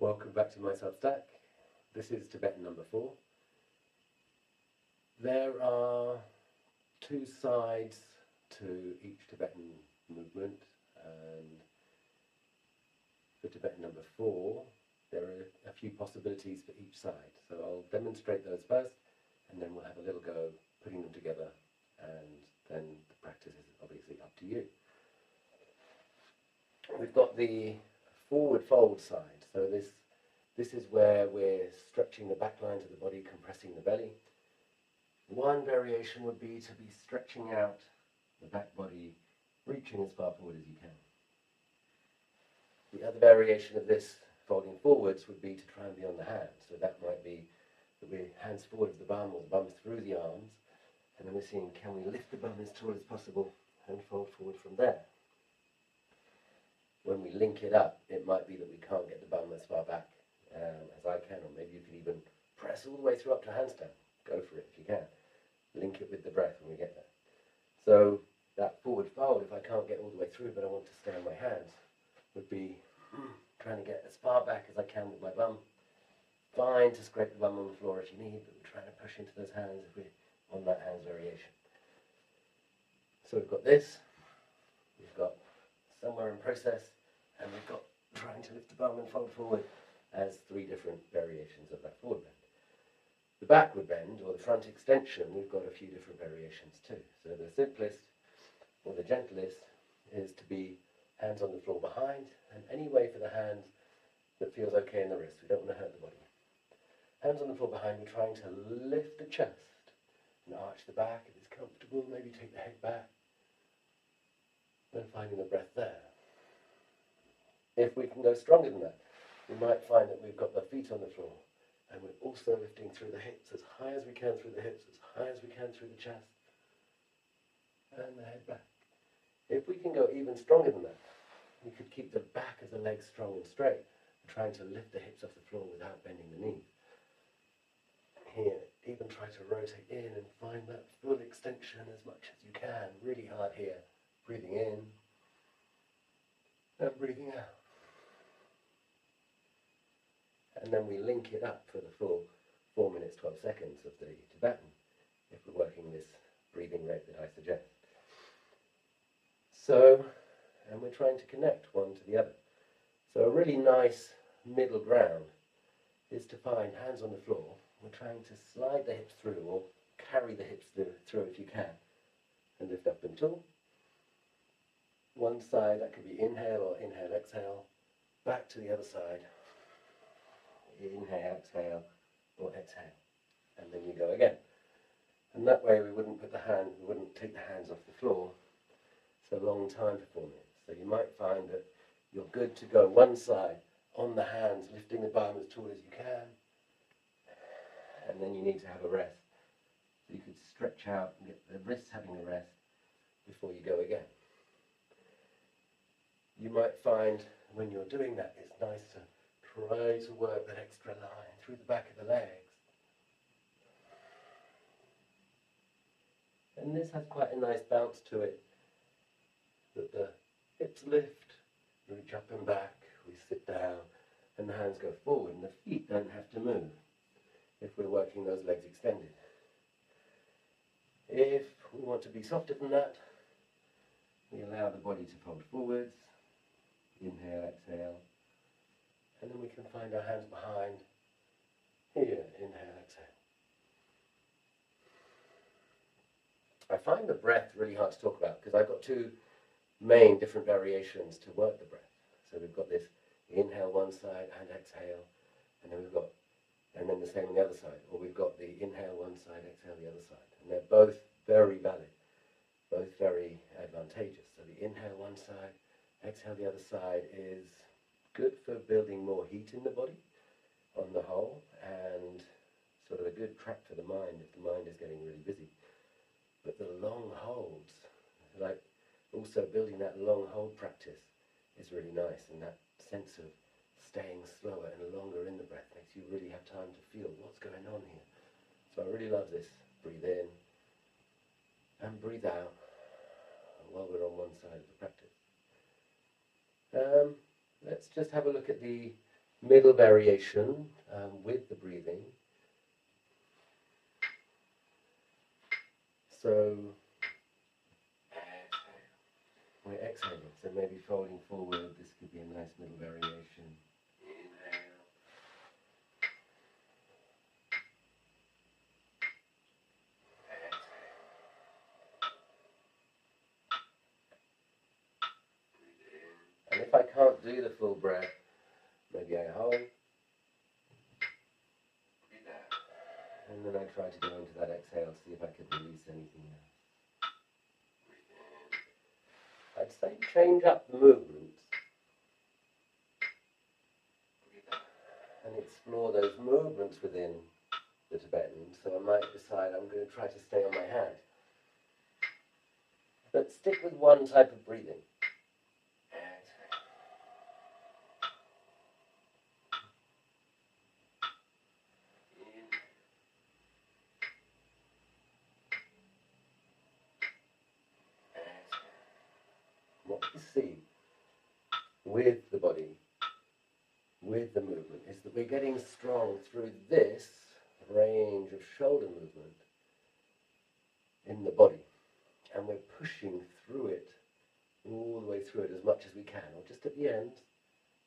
Welcome back to my Substack. This is Tibetan number 4. There are two sides to each Tibetan movement, and for Tibetan number 4 there are a few possibilities for each side. So I'll demonstrate those first, and then we'll have a little go putting them together, and then the practice is obviously up to you. We've got the forward fold side. So this is where we're stretching the back lines of the body, compressing the belly. One variation would be to be stretching out the back body, reaching as far forward as you can. The other variation of this folding forwards would be to try and be on the hands. So that might be that we're hands forward of the bum, or the bum through the arms, and then we're seeing, can we lift the bum as tall as possible and fold forward from there? When we link it up, it might be that we can't get the bum as far back as I can, or maybe you can even press all the way through up to handstand. Go for it if you can. Link it with the breath when we get there. So that forward fold, if I can't get all the way through but I want to stay on my hands, would be trying to get as far back as I can with my bum. Fine to scrape the bum on the floor if you need, but we're trying to push into those hands if we're on that hands variation. So we've got this, we've got somewhere in process, and we've got trying to lift the bum and fold forward as 3 different variations of that forward bend. The backward bend, or the front extension, we've got a few different variations too. So the simplest, or the gentlest, is to be hands on the floor behind, and any way for the hands that feels okay in the wrist. We don't want to hurt the body. Hands on the floor behind, we're trying to lift the chest and arch the back. If it's comfortable, maybe take the head back. Then finding the breath there. If we can go stronger than that, we might find that we've got the feet on the floor, and we're also lifting through the hips, as high as we can through the hips, as high as we can through the chest, and the head back. If we can go even stronger than that, we could keep the back of the legs strong and straight, trying to lift the hips off the floor without bending the knees. Here, even try to rotate in and find that full extension as much as you can, really hard here. Breathing in and breathing out. And then we link it up for the full 4 minutes, 12 seconds of the Tibetan, if we're working this breathing rate that I suggest. So, and we're trying to connect one to the other. So a really nice middle ground is to find hands on the floor. We're trying to slide the hips through, or carry the hips through if you can, and lift up and tall. One side, that could be inhale or inhale, exhale, back to the other side. Inhale, exhale, or exhale, and then you go again. And that way we wouldn't take the hands off the floor. It's a long time for 4 minutes. So you might find that you're good to go one side on the hands, lifting the bum as tall as you can, and then you need to have a rest. So you could stretch out and get the wrists having a rest before you go again. You might find when you're doing that, it's nice to try to work that extra line through the back of the legs. And this has quite a nice bounce to it, that the hips lift, reach up and back, we sit down, and the hands go forward, and the feet don't have to move if we're working those legs extended. If we want to be softer than that, we allow the body to fold forwards, inhale, exhale, and then we can find our hands behind. Here, inhale, exhale. I find the breath really hard to talk about because I've got 2 main different variations to work the breath. So we've got this inhale one side and exhale, and then the same on the other side. Or we've got the inhale one side, exhale the other side. And they're both very valid, both very advantageous. So the inhale one side, exhale the other side is good for building more heat in the body on the whole, and sort of a good trap for the mind if the mind is getting really busy. But the long holds, like also building that long hold practice, is really nice, and that sense of staying slower and longer in the breath makes you really have time to feel what's going on here. So I really love this. Breathe in and breathe out while we're on one side of the practice. Let's just have a look at the middle variation with the breathing. So we're exhaling, so maybe folding forward, this could be a nice middle variation. Inhale. Exhale. And if I can't do the full breath, maybe I hold. And then I try to go into that exhale, see if I could release anything else. I'd say change up the movements and explore those movements within the Tibetan. So I might decide I'm going to try to stay on my hand. But stick with one type of breathing. What we see with the body, with the movement, is that we're getting strong through this range of shoulder movement in the body. And we're pushing through it, all the way through it as much as we can, or just at the end,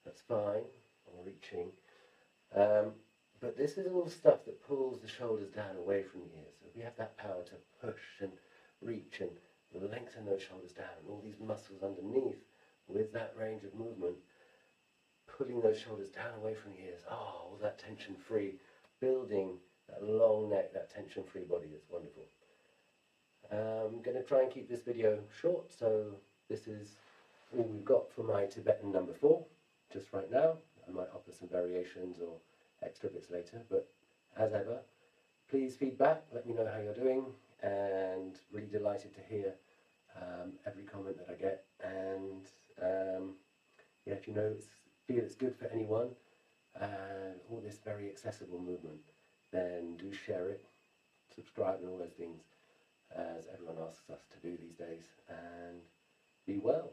that's fine, or reaching. But this is all stuff that pulls the shoulders down away from the ears. So we have that power to push and reach and lengthen those shoulders down, and all these muscles underneath with that range of movement, pulling those shoulders down away from the ears. Oh, all that tension-free, building that long neck, that tension-free body. It's wonderful. I'm going to try and keep this video short, so this is all we've got for my Tibetan number 4, just right now. I might offer some variations or extra bits later, but as ever, please feedback, let me know how you're doing, and really delighted to hear every comment that I get. And yeah, if you feel it's good for anyone, all this very accessible movement, then do share it, subscribe and all those things, as everyone asks us to do these days, and be well.